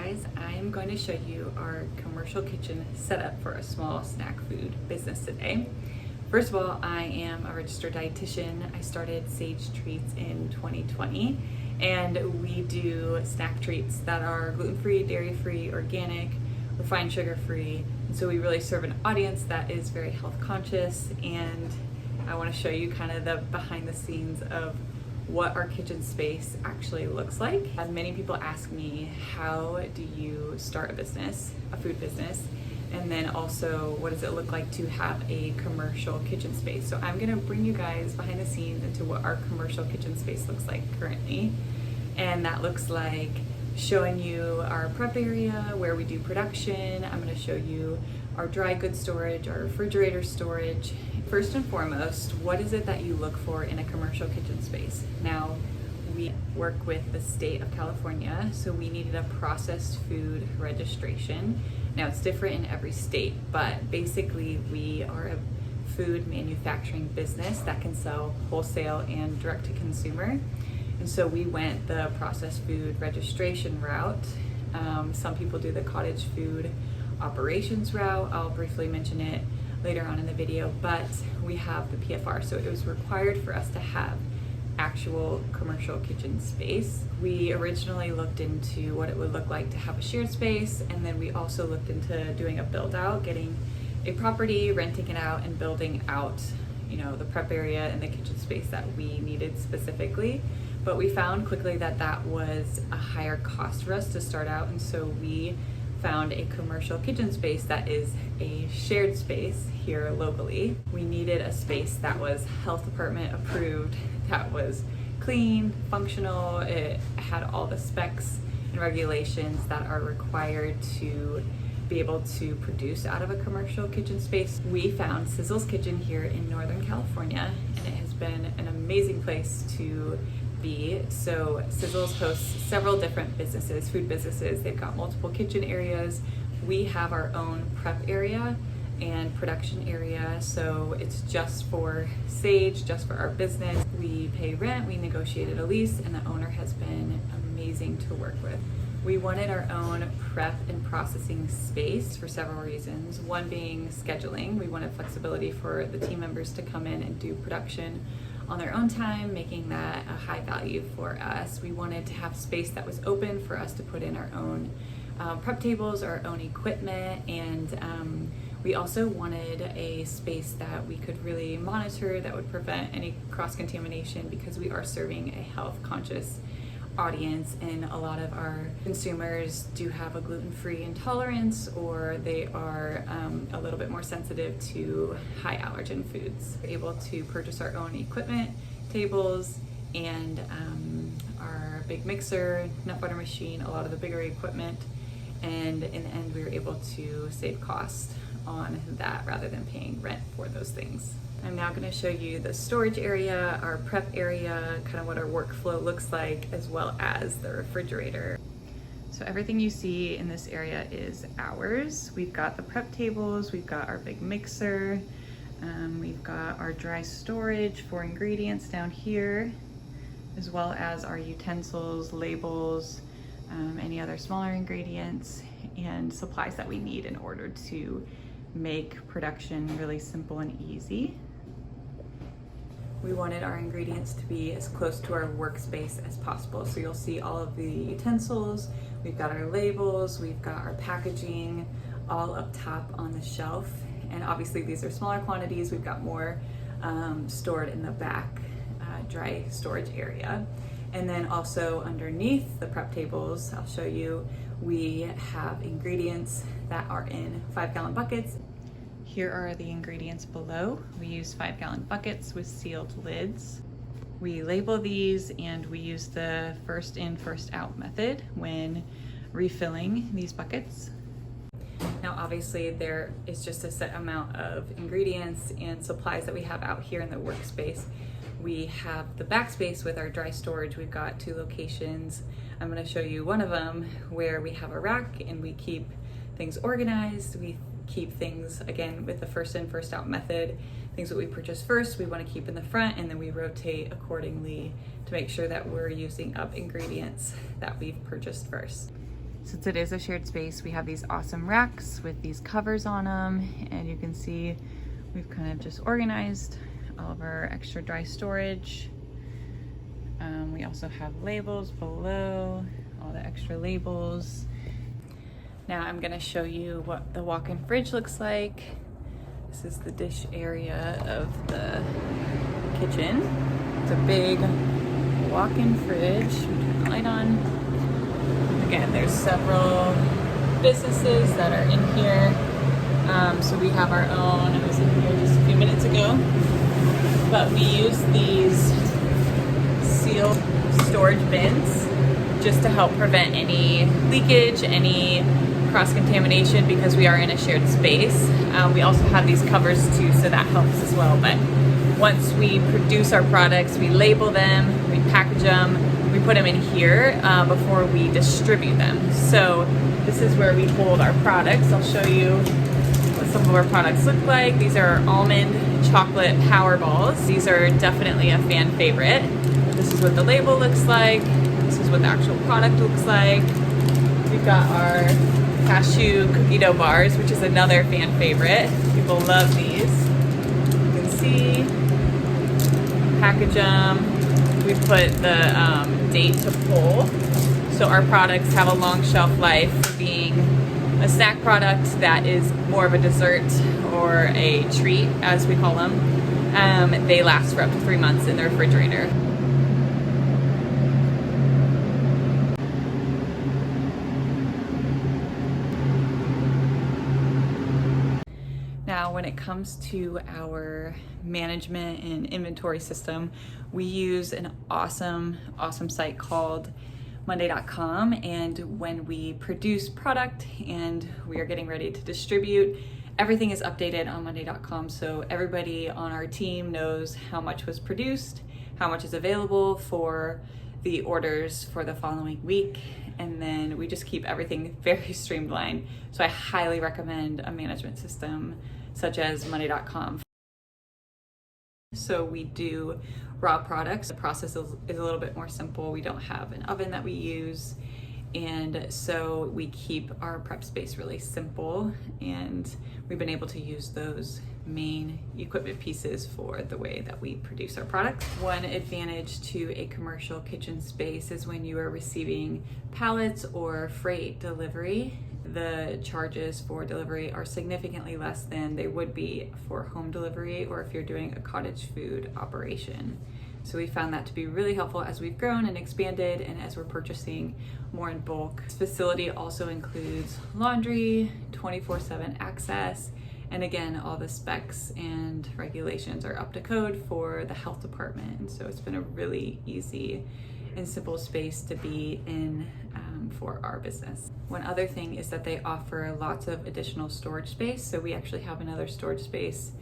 guys, I am going to show you our commercial kitchen setup for a small snack food business today. First of all, I am a registered dietitian. I started Sage Treats in 2020, and we do snack treats that are gluten-free, dairy-free, organic, refined sugar-free. And so we really serve an audience that is very health conscious, and I want to show you kind of the behind the scenes of what our kitchen space actually looks like. Many people ask me, how do you start a business, a food business? And then also, what does it look like to have a commercial kitchen space? So I'm gonna bring you guys behind the scenes into what our commercial kitchen space looks like currently. And that looks like showing you our prep area where we do production. I'm gonna show you our dry goods storage, our refrigerator storage. First and foremost, what is it that you look for in a commercial kitchen space? Now, we work with the state of California, so we needed a processed food registration. Now, it's different in every state, but basically we are a food manufacturing business that can sell wholesale and direct to consumer. And so we went the processed food registration route. Some people do the cottage food operations route. I'll briefly mention it later on in the video, but we have the PFR, so it was required for us to have actual commercial kitchen space. We originally looked into what it would look like to have a shared space, and then we also looked into doing a build out, getting a property, renting it out, and building out, the prep area and the kitchen space that we needed specifically. But we found quickly that that was a higher cost for us to start out, and so we found a commercial kitchen space that is a shared space here locally. We needed a space that was health department approved, that was clean, functional, it had all the specs and regulations that are required to be able to produce out of a commercial kitchen space. We found Sizzle's Kitchen here in Northern California, and it has been an amazing place to be. So Sizzle's hosts several different businesses, food businesses. They've got multiple kitchen areas. We have our own prep area and production area, so it's just for Sage, just for our business. We pay rent, we negotiated a lease, and the owner has been amazing to work with. We wanted our own prep and processing space for several reasons. One being scheduling. We wanted flexibility for the team members to come in and do production on their own time, making that a high value for us. We wanted to have space that was open for us to put in our own prep tables, our own equipment, and we also wanted a space that we could really monitor that would prevent any cross-contamination, because we are serving a health-conscious audience, and a lot of our consumers do have a gluten-free intolerance, or they are a little bit more sensitive to high allergen foods. We're able to purchase our own equipment, tables, and our big mixer, nut butter machine, a lot of the bigger equipment, and in the end we were able to save cost on that rather than paying rent for those things. I'm now going to show you the storage area, our prep area, kind of what our workflow looks like, as well as the refrigerator. So everything you see in this area is ours. We've got the prep tables, we've got our big mixer, we've got our dry storage for ingredients down here, as well as our utensils, labels, any other smaller ingredients, and supplies that we need in order to make production really simple and easy. We wanted our ingredients to be as close to our workspace as possible. So you'll see all of the utensils, we've got our labels, we've got our packaging all up top on the shelf. And obviously these are smaller quantities. We've got more stored in the back dry storage area. And then also underneath the prep tables, I'll show you, we have ingredients that are in 5-gallon buckets. Here are the ingredients below. We use 5-gallon buckets with sealed lids. We label these, and we use the first in, first out method when refilling these buckets. Now obviously there is just a set amount of ingredients and supplies that we have out here in the workspace. We have the backspace with our dry storage. We've got 2 locations. I'm going to show you one of them where we have a rack and we keep things organized. We keep things, again, with the first in, first out method. Things that we purchase first, we want to keep in the front, and then we rotate accordingly to make sure that we're using up ingredients that we've purchased first. Since it is a shared space, we have these awesome racks with these covers on them, and you can see we've kind of just organized all of our extra dry storage. We also have labels below, all the extra labels. Now I'm gonna show you what the walk-in fridge looks like. This is the dish area of the kitchen. It's a big walk-in fridge. Turn the light on. Again, there's several businesses that are in here. So we have our own. I was in here just a few minutes ago. But we use these sealed storage bins just to help prevent any leakage, any cross-contamination, because we are in a shared space. We also have these covers too, so that helps as well. But once we produce our products, we label them, we package them, we put them in here before we distribute them. So this is where we hold our products. I'll show you what some of our products look like. These are almond chocolate power balls. These are definitely a fan favorite. This is what the label looks like. This is what the actual product looks like. We've got our cashew cookie dough bars, which is another fan favorite. People love these. You can see, package them. We put the date to pull. So our products have a long shelf life for being a snack product that is more of a dessert or a treat, as we call them. They last for up to 3 months in the refrigerator. Now, when it comes to our management and inventory system, we use an awesome site called Monday.com. And when we produce product and we are getting ready to distribute, everything is updated on Monday.com. So everybody on our team knows how much was produced, how much is available for the orders for the following week. And then we just keep everything very streamlined. So I highly recommend a management system such as Monday.com. So we do raw products. The process is a little bit more simple. We don't have an oven that we use. And so we keep our prep space really simple, and we've been able to use those main equipment pieces for the way that we produce our products. One advantage to a commercial kitchen space is when you are receiving pallets or freight delivery, the charges for delivery are significantly less than they would be for home delivery or if you're doing a cottage food operation. So we found that to be really helpful as we've grown and expanded and as we're purchasing more in bulk. This facility also includes laundry, 24/7 access, and again, all the specs and regulations are up to code for the health department. And so it's been a really easy and simple space to be in for our business. One other thing is that they offer lots of additional storage space. So we actually have another storage space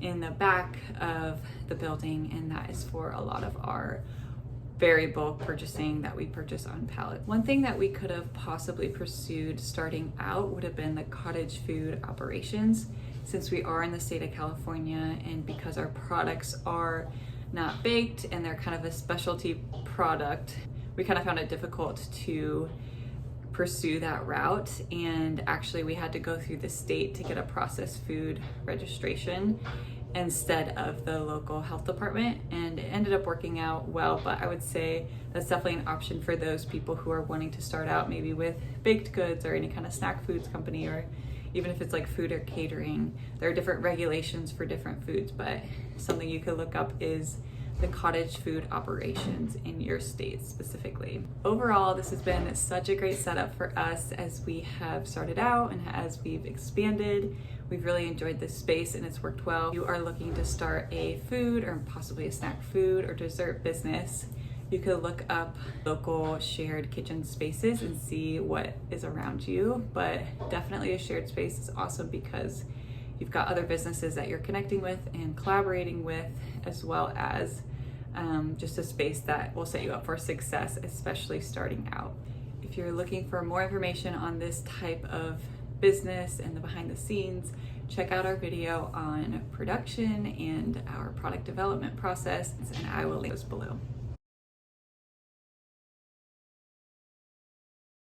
in the back of the building, and that is for a lot of our very bulk purchasing that we purchase on pallet. One thing that we could have possibly pursued starting out would have been the cottage food operations, since we are in the state of California and because our products are not baked and they're kind of a specialty product, we kind of found it difficult to pursue that route. And actually we had to go through the state to get a processed food registration instead of the local health department, and it ended up working out well. But I would say that's definitely an option for those people who are wanting to start out maybe with baked goods or any kind of snack foods company, or even if it's like food or catering. There are different regulations for different foods, but something you could look up is the cottage food operations in your state specifically. Overall, this has been such a great setup for us as we have started out and as we've expanded. We've really enjoyed this space and it's worked well. If you are looking to start a food or possibly a snack food or dessert business, you could look up local shared kitchen spaces and see what is around you. But definitely a shared space is awesome because you've got other businesses that you're connecting with and collaborating with, as well as just a space that will set you up for success, especially starting out. If you're looking for more information on this type of business and the behind the scenes, check out our video on production and our product development process, and I will link those below.